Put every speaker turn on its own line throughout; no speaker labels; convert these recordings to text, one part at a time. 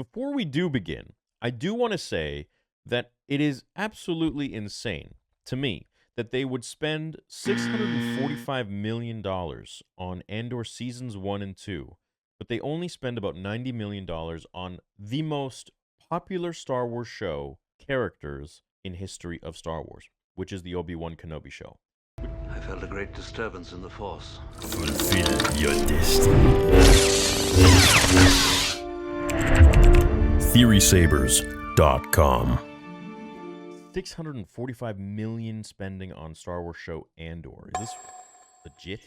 Before we do begin, I do want to say that it is absolutely insane to me that they would spend $645 million on Andor seasons 1 and 2, but they only spend about $90 million on the most popular Star Wars show characters in history of Star Wars, which is the Obi-Wan Kenobi show.
I felt a great disturbance in the Force.
Fulfill your destiny. TheorySabers.com.
645 million spending on Star Wars show Andor. Is this legit?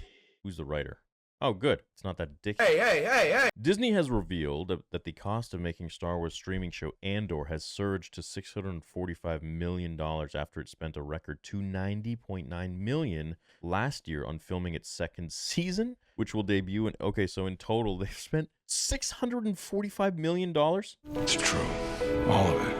Who's the writer? Oh, good. It's not that dick.
Hey.
Disney has revealed that the cost of making Star Wars streaming show Andor has surged to $645 million after it spent a record $290.9 million last year on filming its second season, which will debut in... Okay, so in total, they've spent $645 million?
It's true. All of it.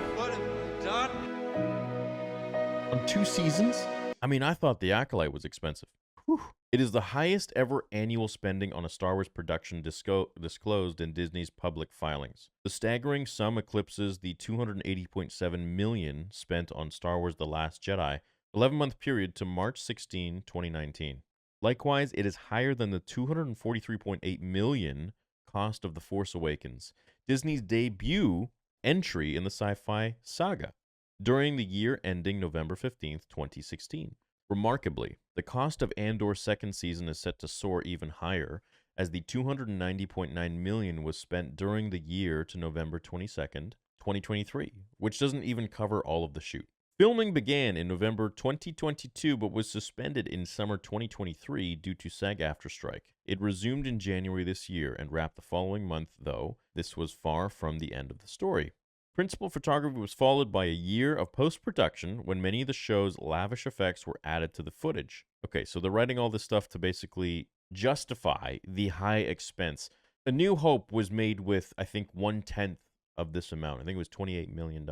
On 2 seasons? I mean, I thought The Acolyte was expensive. Whew. It is the highest ever annual spending on a Star Wars production disclosed in Disney's public filings. The staggering sum eclipses the $280.7 million spent on Star Wars The Last Jedi, 11-month period to March 16, 2019. Likewise, it is higher than the $243.8 million cost of The Force Awakens, Disney's debut entry in the sci-fi saga, during the year ending November 15th, 2016. Remarkably, the cost of Andor's second season is set to soar even higher, as the $290.9 million was spent during the year to November 22nd, 2023, which doesn't even cover all of the shoot. Filming began in November 2022, but was suspended in summer 2023 due to SAG-AFTRA strike. It resumed in January this year and wrapped the following month, though this was far from the end of the story. Principal photography was followed by a year of post-production when many of the show's lavish effects were added to the footage. Okay, so they're writing all this stuff to basically justify the high expense. A New Hope was made with, I think, 1/10 of this amount. I think it was $28 million.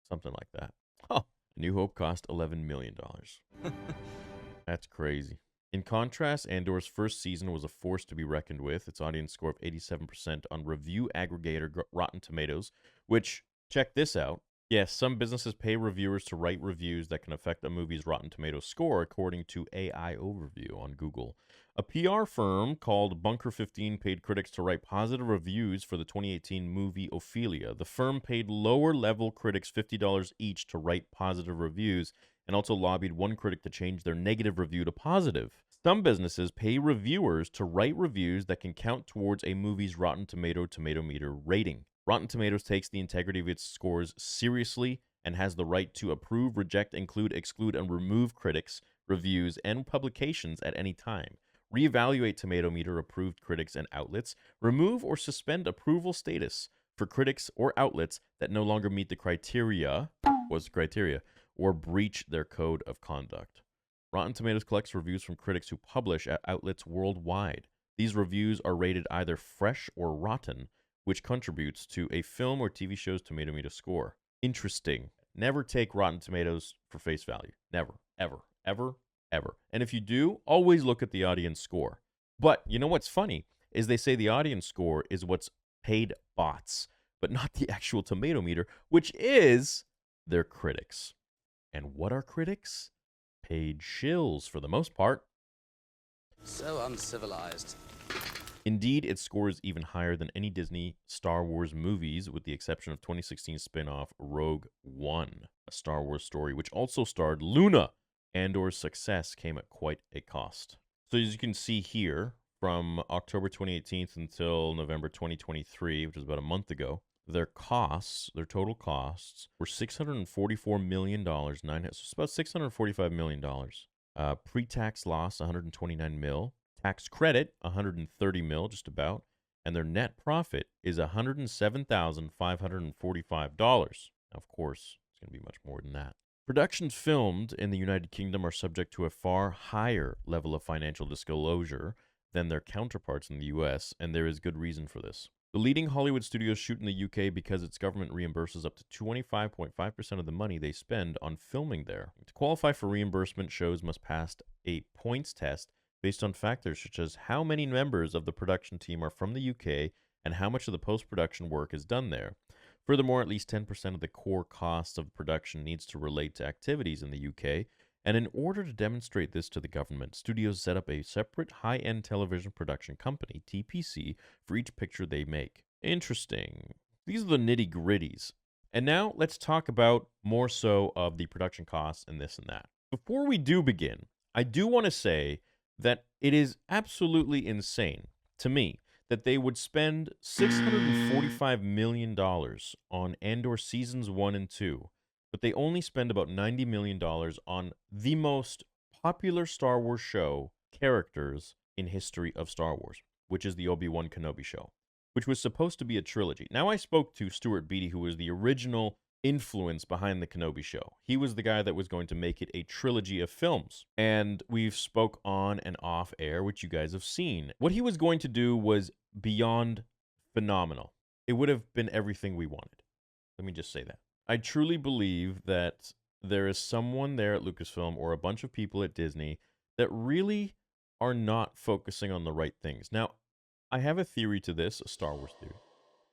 Something like that. Oh, A New Hope cost $11 million. That's crazy. In contrast, Andor's first season was a force to be reckoned with. Its audience score of 87% on review aggregator Rotten Tomatoes, which, check this out. Yes, some businesses pay reviewers to write reviews that can affect a movie's Rotten Tomatoes score, according to AI Overview on Google. A PR firm called Bunker 15 paid critics to write positive reviews for the 2018 movie Ophelia. The firm paid lower-level critics $50 each to write positive reviews, and also lobbied one critic to change their negative review to positive. Some businesses pay reviewers to write reviews that can count towards a movie's Rotten Tomato meter rating. Rotten Tomatoes takes the integrity of its scores seriously and has the right to approve, reject, include, exclude, and remove critics, reviews, and publications at any time. Reevaluate tomato meter approved critics and outlets. Remove or suspend approval status for critics or outlets that no longer meet the criteria, or breach their code of conduct. Rotten Tomatoes collects reviews from critics who publish at outlets worldwide. These reviews are rated either fresh or rotten, which contributes to a film or TV show's tomato meter score. Interesting. Never take Rotten Tomatoes for face value. Never, ever, ever, ever. And if you do, always look at the audience score. But you know what's funny is they say the audience score is what's paid bots, but not the actual tomato meter, which is their critics. And what are critics? Paid shills for the most part.
So uncivilized.
Indeed, it scores even higher than any Disney Star Wars movies, with the exception of 2016 spin-off Rogue One, a Star Wars story, which also starred Luna. Andor's success came at quite a cost. So as you can see here, from October 2018 until November 2023, which was about a month ago, their total costs, were $644 million. It's about $645 million. Pre-tax loss, $129 mil. Tax credit, $130 mil, just about. And their net profit is $107,545. Of course, it's going to be much more than that. Productions filmed in the United Kingdom are subject to a far higher level of financial disclosure than their counterparts in the US, and there is good reason for this. The leading Hollywood studios shoot in the UK because its government reimburses up to 25.5% of the money they spend on filming there. To qualify for reimbursement, shows must pass a points test based on factors such as how many members of the production team are from the UK and how much of the post-production work is done there. Furthermore, at least 10% of the core costs of production needs to relate to activities in the UK, and in order to demonstrate this to the government, studios set up a separate high-end television production company, TPC, for each picture they make. Interesting. These are the nitty-gritties. And now let's talk about more so of the production costs and this and that. Before we do begin, I do want to say that it is absolutely insane to me that they would spend $645 million on Andor Seasons 1 and 2, but they only spend about $90 million on the most popular Star Wars show characters in history of Star Wars, which is the Obi-Wan Kenobi show, which was supposed to be a trilogy. Now, I spoke to Stuart Beattie, who was the original influence behind the Kenobi show. He was the guy that was going to make it a trilogy of films. And we've spoke on and off air, which you guys have seen. What he was going to do was beyond phenomenal. It would have been everything we wanted. Let me just say that. I truly believe that there is someone there at Lucasfilm or a bunch of people at Disney that really are not focusing on the right things. Now, I have a theory to this, a Star Wars theory.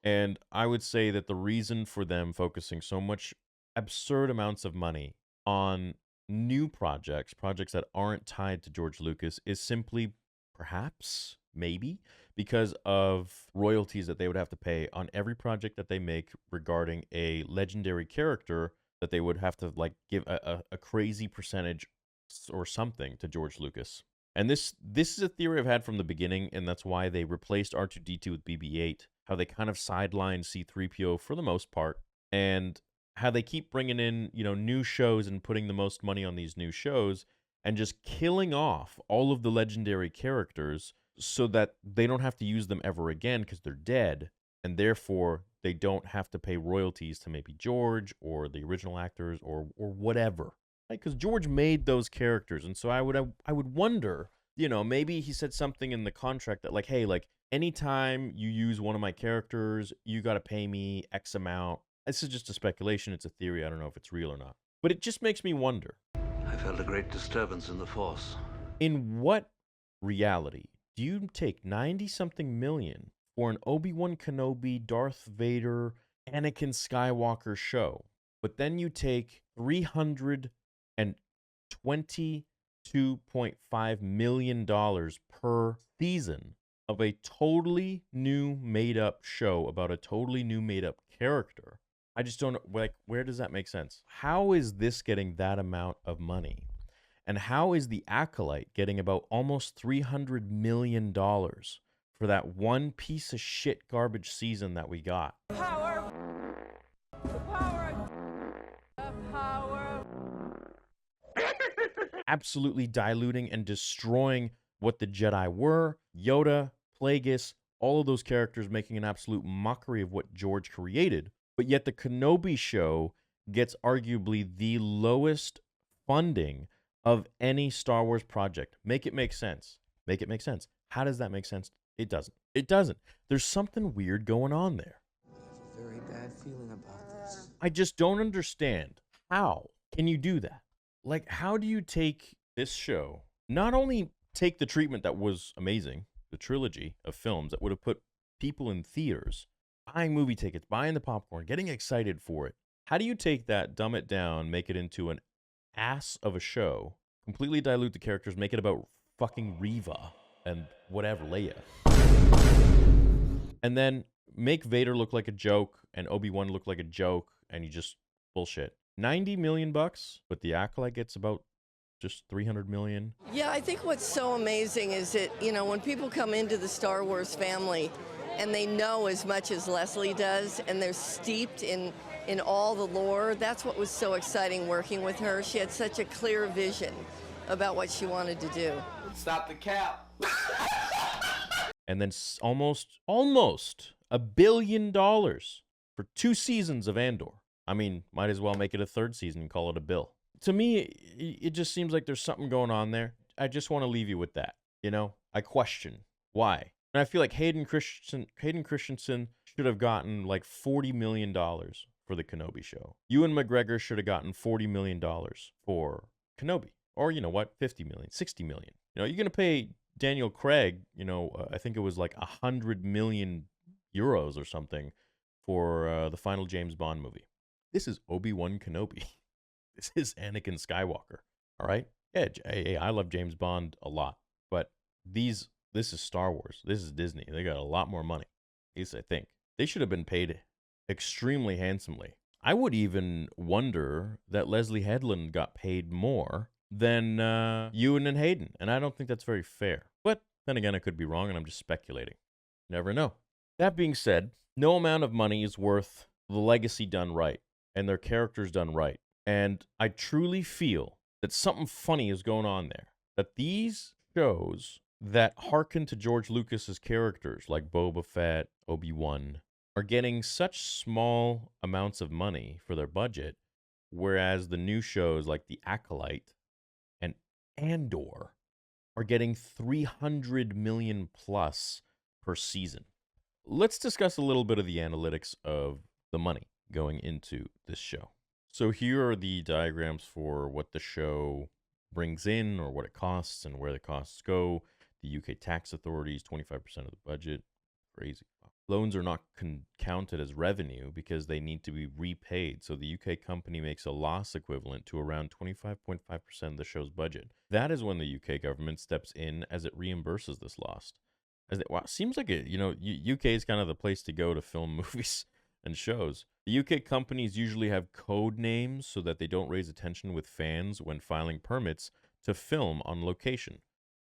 And I would say that the reason for them focusing so much absurd amounts of money on new projects that aren't tied to George Lucas, is simply, perhaps, maybe, because of royalties that they would have to pay on every project that they make regarding a legendary character that they would have to like give a crazy percentage or something to George Lucas. And this is a theory I've had from the beginning, and that's why they replaced R2-D2 with BB-8, how they kind of sidelined C-3PO for the most part, and how they keep bringing in, new shows and putting the most money on these new shows and just killing off all of the legendary characters so that they don't have to use them ever again because they're dead, and therefore they don't have to pay royalties to maybe George or the original actors or whatever. Because George made those characters, and so I would wonder, maybe he said something in the contract that hey, anytime you use one of my characters, you got to pay me X amount. This is just a speculation. It's a theory. I don't know if it's real or not. But it just makes me wonder.
I felt a great disturbance in the Force.
In what reality do you take 90-something million for an Obi-Wan Kenobi, Darth Vader, Anakin Skywalker show, but then you take $322.5 million per season of a totally new made-up show about a totally new made-up character? I just don't know, where does that make sense? How is this getting that amount of money? And how is The Acolyte getting about almost $300 million for that one piece of shit garbage season that we got?
Power. The power. The power.
Absolutely diluting and destroying what the Jedi were. Yoda, Plagueis, all of those characters making an absolute mockery of what George created. But yet the Kenobi show gets arguably the lowest funding of any Star Wars project. Make it make sense. Make it make sense. How does that make sense? It doesn't. It doesn't. There's something weird going on there.
I have a very bad feeling about this.
I just don't understand. How can you do that? How do you take this show, not only take the treatment that was amazing, the trilogy of films that would have put people in theaters, buying movie tickets, buying the popcorn, getting excited for it. How do you take that, dumb it down, make it into an ass of a show, completely dilute the characters, make it about fucking Reva and whatever, Leia, and then make Vader look like a joke and Obi-Wan look like a joke, and you just bullshit. $90 million, but The Acolyte gets about just $300 million.
Yeah, I think what's so amazing is that, when people come into the Star Wars family and they know as much as Leslie does, and they're steeped in all the lore, that's what was so exciting working with her. She had such a clear vision about what she wanted to do.
Stop the cap.
And then almost $1 billion for 2 seasons of Andor. I mean, might as well make it a 3rd season and call it a bill. To me, it just seems like there's something going on there. I just want to leave you with that. I question why. And I feel like Hayden Christensen should have gotten $40 million for the Kenobi show. Ewan McGregor should have gotten $40 million for Kenobi. Or, you know what, 50 million, 60 million. You're going to pay Daniel Craig, I think it was $100 million, euros or something for the final James Bond movie. This is Obi-Wan Kenobi. This is Anakin Skywalker. All right? Yeah, I love James Bond a lot, but this is Star Wars. This is Disney. They got a lot more money, at least I think. They should have been paid extremely handsomely. I would even wonder that Leslie Headland got paid more than Ewan and Hayden, and I don't think that's very fair. But then again, I could be wrong, and I'm just speculating. Never know. That being said, no amount of money is worth the legacy done right and their characters done right. And I truly feel that something funny is going on there. That these shows that hearken to George Lucas's characters, like Boba Fett, Obi-Wan, are getting such small amounts of money for their budget, whereas the new shows like The Acolyte and Andor are getting 300 million plus per season. Let's discuss a little bit of the analytics of the money going into this show. So here are the diagrams for what the show brings in, or what it costs and where the costs go. The UK tax authorities, 25% of the budget. Crazy. Loans are not counted as revenue because they need to be repaid. So the UK company makes a loss equivalent to around 25.5% of the show's budget. That is when the UK government steps in as it reimburses this loss. Wow, seems like UK is kind of the place to go to film movies and shows. The UK companies usually have code names so that they don't raise attention with fans when filing permits to film on location.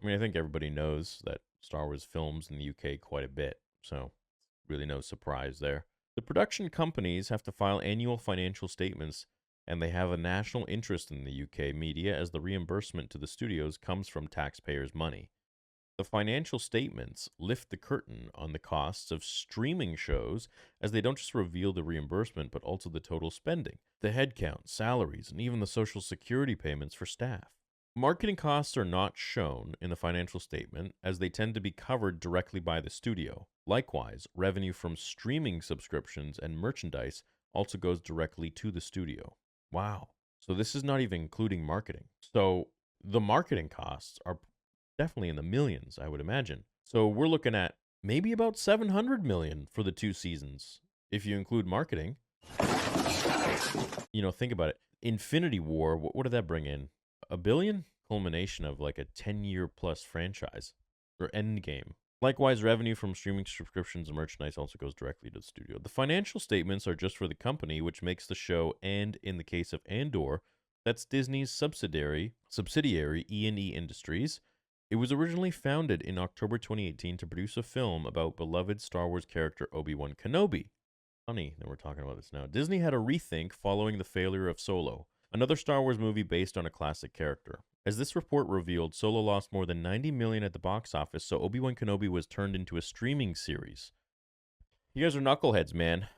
I mean, I think everybody knows that Star Wars films in the UK quite a bit, so really no surprise there. The production companies have to file annual financial statements, and they have a national interest in the UK media as the reimbursement to the studios comes from taxpayers' money. The financial statements lift the curtain on the costs of streaming shows, as they don't just reveal the reimbursement but also the total spending, the headcount, salaries, and even the social security payments for staff. Marketing costs are not shown in the financial statement, as they tend to be covered directly by the studio. Likewise, revenue from streaming subscriptions and merchandise also goes directly to the studio. Wow. So this is not even including marketing. So the marketing costs are definitely in the millions, I would imagine. So we're looking at maybe about 700 million for the 2 seasons, if you include marketing. Think about it. Infinity War, what did that bring in? $1 billion? Culmination of like a 10-year plus franchise, or Endgame. Likewise, revenue from streaming subscriptions and merchandise also goes directly to the studio. The financial statements are just for the company, which makes the show, and in the case of Andor, that's Disney's subsidiary E&E Industries. It was originally founded in October 2018 to produce a film about beloved Star Wars character Obi-Wan Kenobi. Funny that we're talking about this now. Disney had a rethink following the failure of Solo, another Star Wars movie based on a classic character. As this report revealed, Solo lost more than $90 million at the box office, so Obi-Wan Kenobi was turned into a streaming series. You guys are knuckleheads, man.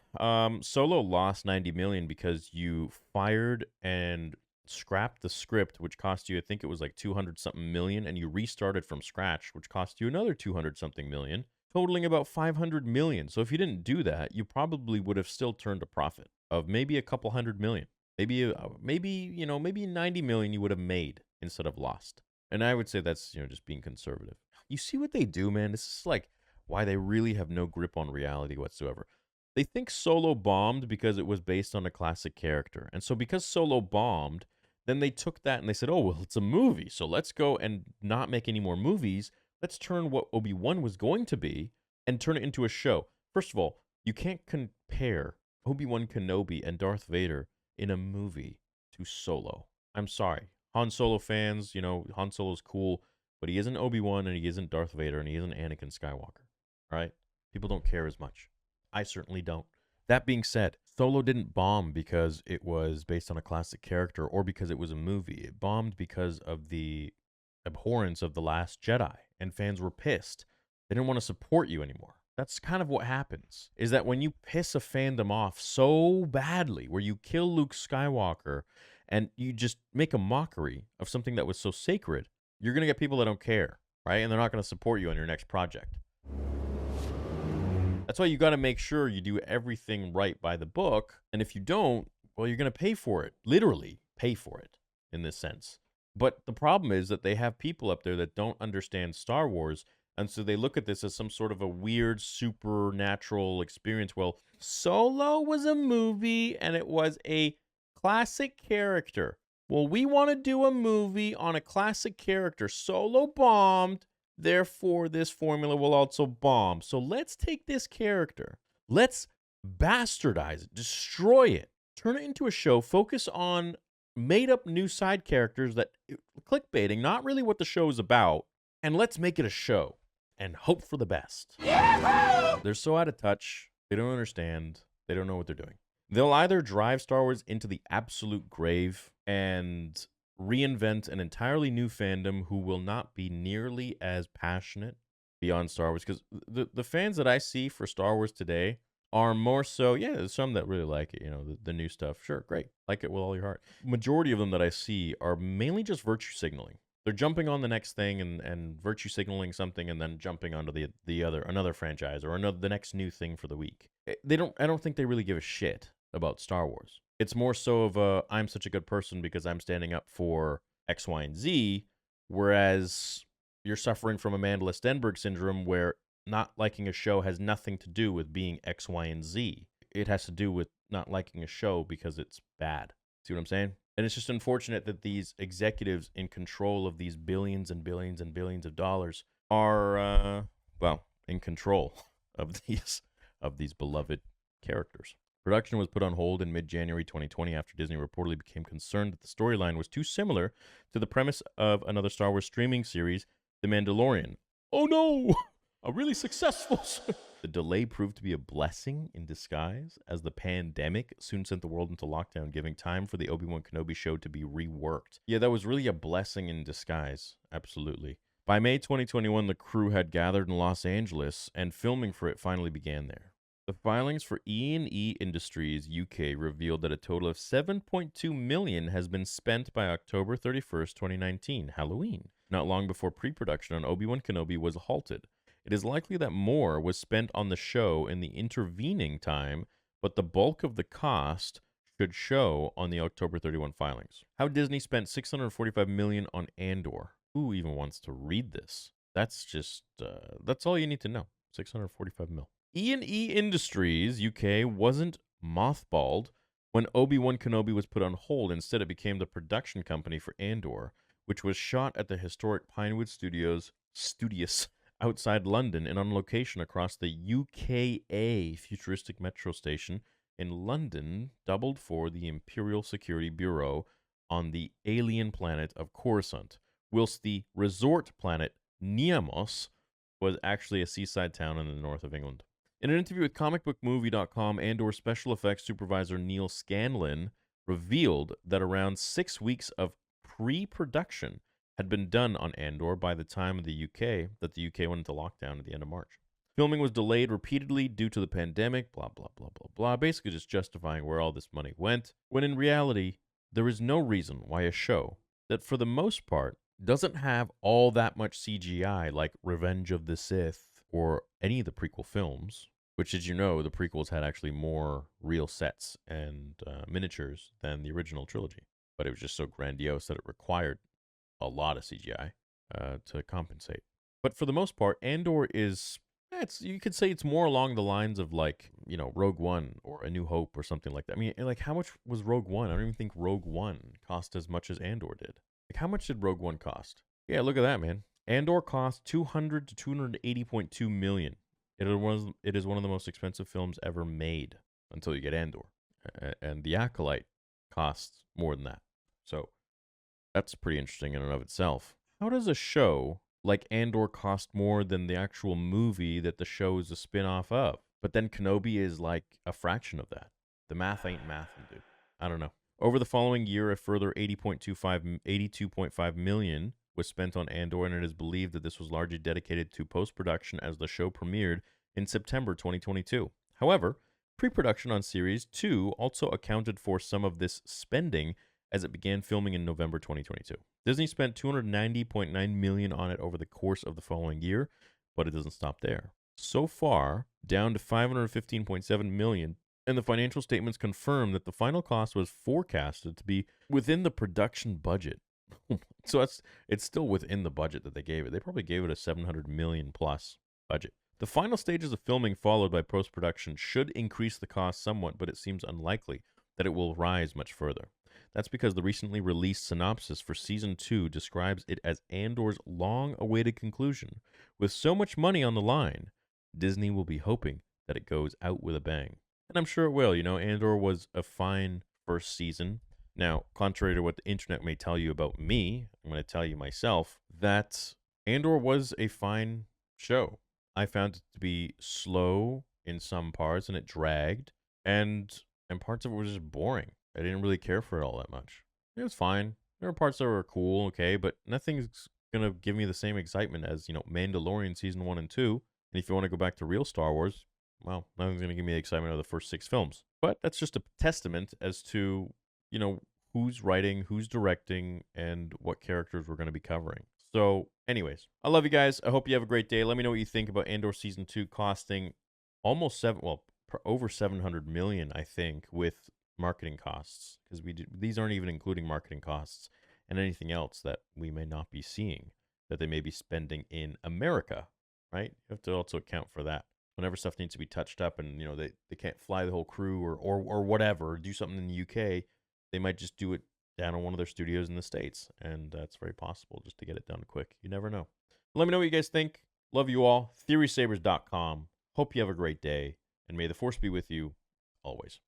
Solo lost $90 million because you fired and scrapped the script, which cost you, I think it was like 200-something million, and you restarted from scratch, which cost you another 200-something million, totaling about 500 million. So if you didn't do that, you probably would have still turned a profit of maybe a couple hundred million. Maybe 90 million you would have made instead of lost. And I would say that's, just being conservative. You see what they do, man? This is like why they really have no grip on reality whatsoever. They think Solo bombed because it was based on a classic character. And so because Solo bombed, then they took that and they said, oh, well, it's a movie, so let's go and not make any more movies. Let's turn what Obi-Wan was going to be and turn it into a show. First of all, you can't compare Obi-Wan Kenobi and Darth Vader in a movie to Solo. I'm sorry. Han Solo fans, Han Solo's cool, but he isn't Obi-Wan and he isn't Darth Vader and he isn't Anakin Skywalker. All right? People don't care as much. I certainly don't. That being said, Solo didn't bomb because it was based on a classic character or because it was a movie. It bombed because of the abhorrence of The Last Jedi, and fans were pissed. They didn't want to support you anymore. That's kind of what happens, is that when you piss a fandom off so badly, where you kill Luke Skywalker and you just make a mockery of something that was so sacred, you're going to get people that don't care, right? And they're not going to support you on your next project. That's why you got to make sure you do everything right by the book. And if you don't, well, you're going to pay for it. Literally pay for it in this sense. But the problem is that they have people up there that don't understand Star Wars, And so they look at this as some sort of a weird supernatural experience. Well, Solo was a movie and it was a classic character. Well, we want to do a movie on a classic character. Solo bombed, therefore this formula will also bomb. So let's take this character, let's bastardize it, destroy it, turn it into a show, focus on made up new side characters that clickbaiting, not really what the show is about, and let's make it a show and hope for the best. They're so out of touch. They don't understand. They don't know what they're doing. They'll either drive Star Wars into the absolute grave and reinvent an entirely new fandom who will not be nearly as passionate beyond Star Wars. Because the fans that I see for Star Wars today are more so, yeah, there's some that really like it, the new stuff. Sure, great. Like it with all your heart. Majority of them that I see are mainly just virtue signaling. They're jumping on the next thing and virtue signaling something and then jumping onto another franchise or the next new thing for the week. I don't think they really give a shit about Star Wars. It's more so of I'm such a good person because I'm standing up for X, Y, and Z, whereas you're suffering from Amanda Stenberg syndrome where not liking a show has nothing to do with being X, Y, and Z. It has to do with not liking a show because it's bad. See what I'm saying? And it's just unfortunate that these executives in control of these billions and billions and billions of dollars are, in control of these beloved characters. Production was put on hold in mid-January 2020 after Disney reportedly became concerned that the storyline was too similar to the premise of another Star Wars streaming series, The Mandalorian. Oh no! A really successful... The delay proved to be a blessing in disguise, as the pandemic soon sent the world into lockdown, giving time for the Obi-Wan Kenobi show to be reworked. Yeah, that was really a blessing in disguise. Absolutely. By May 2021, the crew had gathered in Los Angeles, and filming for it finally began there. The filings for E&E Industries UK revealed that a total of $7.2 million has been spent by October 31st, 2019, Halloween, not long before pre-production on Obi-Wan Kenobi was halted. It is likely that more was spent on the show in the intervening time, but the bulk of the cost should show on the October 31 filings. How Disney spent $645 million on Andor. Who even wants to read this? That's just, that's all you need to know. $645 million. E&E Industries UK wasn't mothballed when Obi-Wan Kenobi was put on hold. Instead, it became the production company for Andor, which was shot at the historic Pinewood Studios outside London and on location across the UKA futuristic metro station in London, doubled for the Imperial Security Bureau on the alien planet of Coruscant, whilst the resort planet Neamos was actually a seaside town in the north of England. In an interview with comicbookmovie.com, Andor special effects supervisor Neil Scanlon revealed that around 6 weeks of pre-production had been done on Andor by the time of the UK went into lockdown at the end of March. Filming was delayed repeatedly due to the pandemic, blah, blah, blah, blah, blah, basically just justifying where all this money went, when in reality, there is no reason why a show that, for the most part, doesn't have all that much CGI like Revenge of the Sith or any of the prequel films, which, as you know, the prequels had actually more real sets and miniatures than the original trilogy. But it was just so grandiose that it required a lot of CGI to compensate. But for the most part, Andor is, you could say it's more along the lines of Rogue One or A New Hope or something like that. I mean, how much was Rogue One? I don't even think Rogue One cost as much as Andor did. How much did Rogue One cost? Yeah, look at that, man. Andor cost $200 to $280.2 million. It is one of the most expensive films ever made until you get Andor. And The Acolyte costs more than that. So that's pretty interesting in and of itself. How does a show like Andor cost more than the actual movie that the show is a spin-off of? But then Kenobi is like a fraction of that. The math ain't mathing, dude. I don't know. Over the following year, a further $82.5 million was spent on Andor, and it is believed that this was largely dedicated to post-production as the show premiered in September 2022. However, pre-production on Series 2 also accounted for some of this spending as it began filming in November 2022. Disney spent $290.9 million on it over the course of the following year, but it doesn't stop there. So far, down to $515.7 million, and the financial statements confirm that the final cost was forecasted to be within the production budget. So it's still within the budget that they gave it. They probably gave it a 700 million plus budget. The final stages of filming, followed by post-production, should increase the cost somewhat, but it seems unlikely that it will rise much further. That's because the recently released synopsis for Season 2 describes it as Andor's long-awaited conclusion. With so much money on the line, Disney will be hoping that it goes out with a bang. And I'm sure it will. You know, Andor was a fine first season. Now, contrary to what the internet may tell you about me, I'm going to tell you myself that Andor was a fine show. I found it to be slow in some parts, and it dragged, and parts of it was just boring. I didn't really care for it all that much. It was fine. There were parts that were cool, okay, but nothing's gonna give me the same excitement as, you know, Mandalorian season 1 and 2. And if you want to go back to real Star Wars, well, nothing's gonna give me the excitement of the first 6 films. But that's just a testament as to, you know, who's writing, who's directing, and what characters we're gonna be covering. So, anyways, I love you guys. I hope you have a great day. Let me know what you think about Andor season 2 costing almost over 700 million, I think, with marketing costs, because these aren't even including marketing costs and anything else that we may not be seeing that they may be spending in America, right? You have to also account for that. Whenever stuff needs to be touched up and, you know, they can't fly the whole crew or whatever, do something in the UK, they might just do it down in one of their studios in the States, and that's very possible just to get it done quick. You never know. Let me know what you guys think. Love you all. TheorySabers.com. Hope you have a great day, and may the force be with you always.